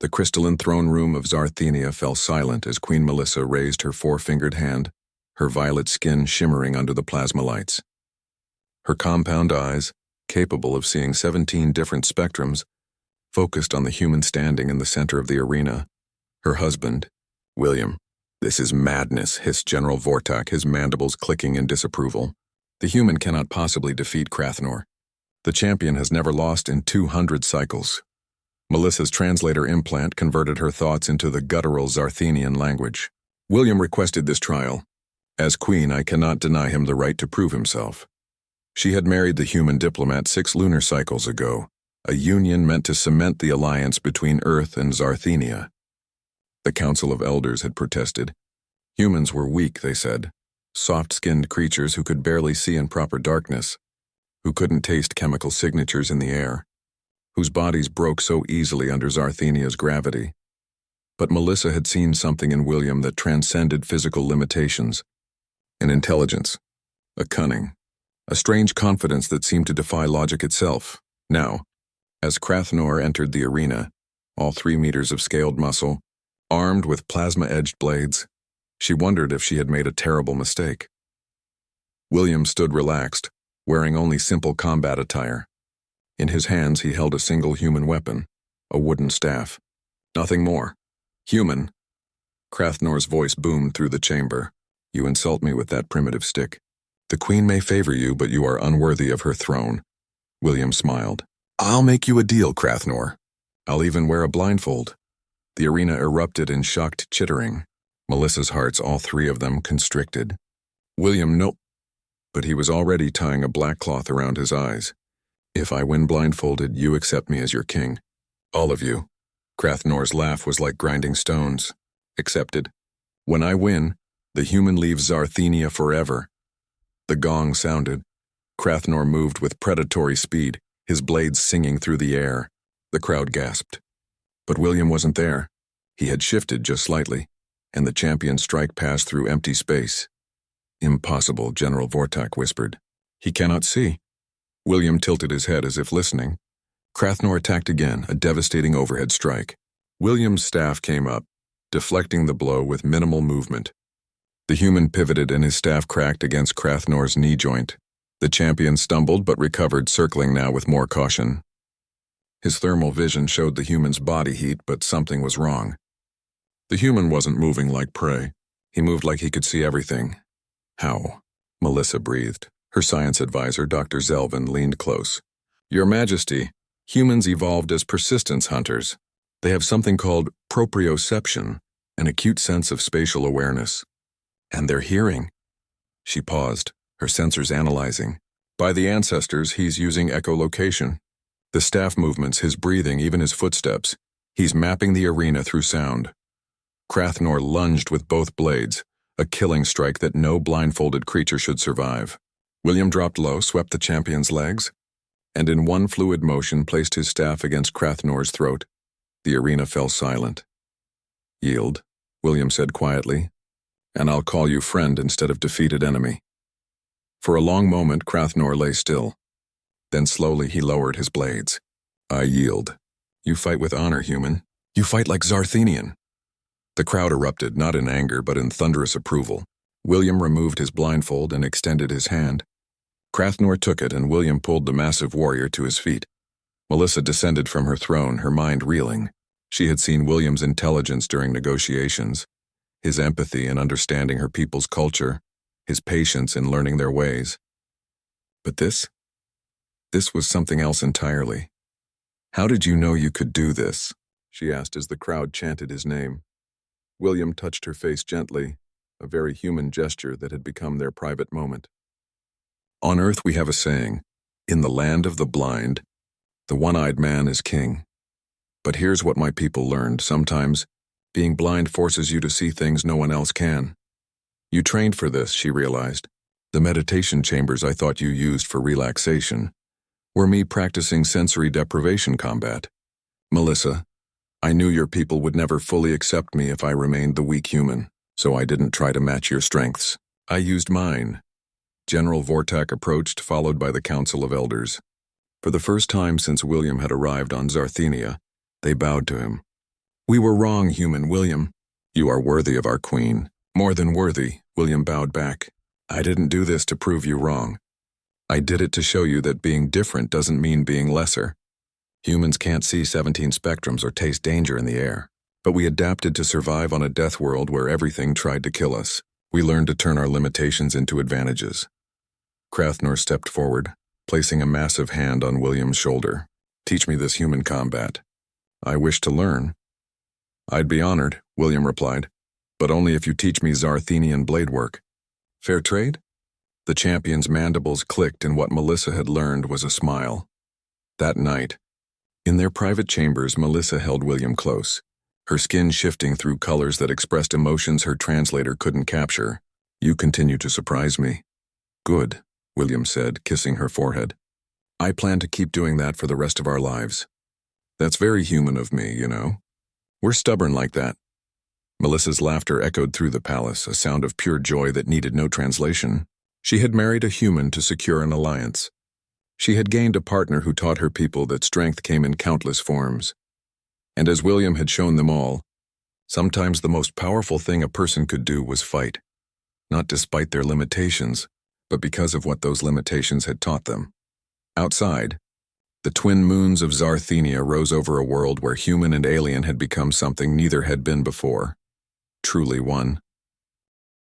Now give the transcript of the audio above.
The crystalline throne room of Zarthenia fell silent as Queen Melissa raised her four-fingered hand, her violet skin shimmering under the plasma lights. Her compound eyes, capable of seeing 17 different spectrums, focused on the human standing in the center of the arena. Her husband, William. "This is madness," hissed General Vortak, his mandibles clicking in disapproval. "The human cannot possibly defeat Crathnor. The champion has never lost in 200 cycles." Melissa's translator implant converted her thoughts into the guttural Zarthenian language. "William requested this trial. As queen, I cannot deny him the right to prove himself." She had married the human diplomat 6 lunar cycles ago, a union meant to cement the alliance between Earth and Zarthenia. The Council of Elders had protested. Humans were weak, they said, soft-skinned creatures who could barely see in proper darkness, who couldn't taste chemical signatures in the air, whose bodies broke so easily under Zarthenia's gravity. But Melissa had seen something in William that transcended physical limitations. An intelligence, a cunning, a strange confidence that seemed to defy logic itself. Now, as Crathnor entered the arena, all 3 meters of scaled muscle, armed with plasma-edged blades, she wondered if she had made a terrible mistake. William stood relaxed, wearing only simple combat attire. In his hands he held a single human weapon, a wooden staff. Nothing more. "Human." Crathnor's voice boomed through the chamber. "You insult me with that primitive stick. The queen may favor you, but you are unworthy of her throne." William smiled. "I'll make you a deal, Crathnor. I'll even wear a blindfold." The arena erupted in shocked chittering. Melissa's hearts, all 3 of them, constricted. "William, no." But he was already tying a black cloth around his eyes. "If I win blindfolded, you accept me as your king. All of you." Crathnor's laugh was like grinding stones. "Accepted. When I win, the human leaves Zarthenia forever." The gong sounded. Crathnor moved with predatory speed, his blades singing through the air. The crowd gasped. But William wasn't there. He had shifted just slightly, and the champion's strike passed through empty space. "Impossible," General Vortak whispered. "He cannot see." William tilted his head as if listening. Crathnor attacked again, a devastating overhead strike. William's staff came up, deflecting the blow with minimal movement. The human pivoted and his staff cracked against Crathnor's knee joint. The champion stumbled but recovered, circling now with more caution. His thermal vision showed the human's body heat, but something was wrong. The human wasn't moving like prey. He moved like he could see everything. "How?" Melissa breathed. Her science advisor, Dr. Zelvin, leaned close. "Your Majesty, humans evolved as persistence hunters. They have something called proprioception, an acute sense of spatial awareness. And their hearing." She paused, her sensors analyzing. "By the ancestors, he's using echolocation. The staff movements, his breathing, even his footsteps. He's mapping the arena through sound." Crathnor lunged with both blades, a killing strike that no blindfolded creature should survive. William dropped low, swept the champion's legs, and in one fluid motion placed his staff against Crathnor's throat. The arena fell silent. "Yield," William said quietly, "and I'll call you friend instead of defeated enemy." For a long moment, Crathnor lay still. Then slowly he lowered his blades. "I yield. You fight with honor, human. You fight like Zarthenian." The crowd erupted, not in anger but in thunderous approval. William removed his blindfold and extended his hand. Crathnor took it, and William pulled the massive warrior to his feet. Melissa descended from her throne, her mind reeling. She had seen William's intelligence during negotiations, his empathy in understanding her people's culture, his patience in learning their ways. But this was something else entirely. "How did you know you could do this?" she asked as the crowd chanted his name. William touched her face gently, a very human gesture that had become their private moment. "On Earth we have a saying, 'In the land of the blind, the one-eyed man is king.' But here's what my people learned. Sometimes, being blind forces you to see things no one else can. You trained for this," she realized. "The meditation chambers I thought you used for relaxation were me practicing sensory deprivation combat. Melissa, I knew your people would never fully accept me if I remained the weak human, so I didn't try to match your strengths. I used mine." General Vortak approached, followed by the Council of Elders. For the first time since William had arrived on Zarthenia, they bowed to him. We were wrong, human William. You are worthy of our queen. More than worthy, William bowed back. I didn't do this to prove you wrong. I did it to show you that being different doesn't mean being lesser. Humans can't see 17 spectrums or taste danger in the air. But we adapted to survive on a death world where everything tried to kill us. We learned to turn our limitations into advantages. Crathnor stepped forward, placing a massive hand on William's shoulder. Teach me this human combat. I wish to learn. I'd be honored, William replied, but only if you teach me Zarthenian blade work. Fair trade? The champion's mandibles clicked, and what Melissa had learned was a smile. That night, in their private chambers, Melissa held William close, her skin shifting through colors that expressed emotions her translator couldn't capture. You continue to surprise me. Good, William said, kissing her forehead. I plan to keep doing that for the rest of our lives. That's very human of me, you know. We're stubborn like that. Melissa's laughter echoed through the palace, a sound of pure joy that needed no translation. She had married a human to secure an alliance. She had gained a partner who taught her people that strength came in countless forms. And as William had shown them all, sometimes the most powerful thing a person could do was fight, not despite their limitations, but because of what those limitations had taught them. Outside, the twin moons of Zarthenia rose over a world where human and alien had become something neither had been before. Truly one.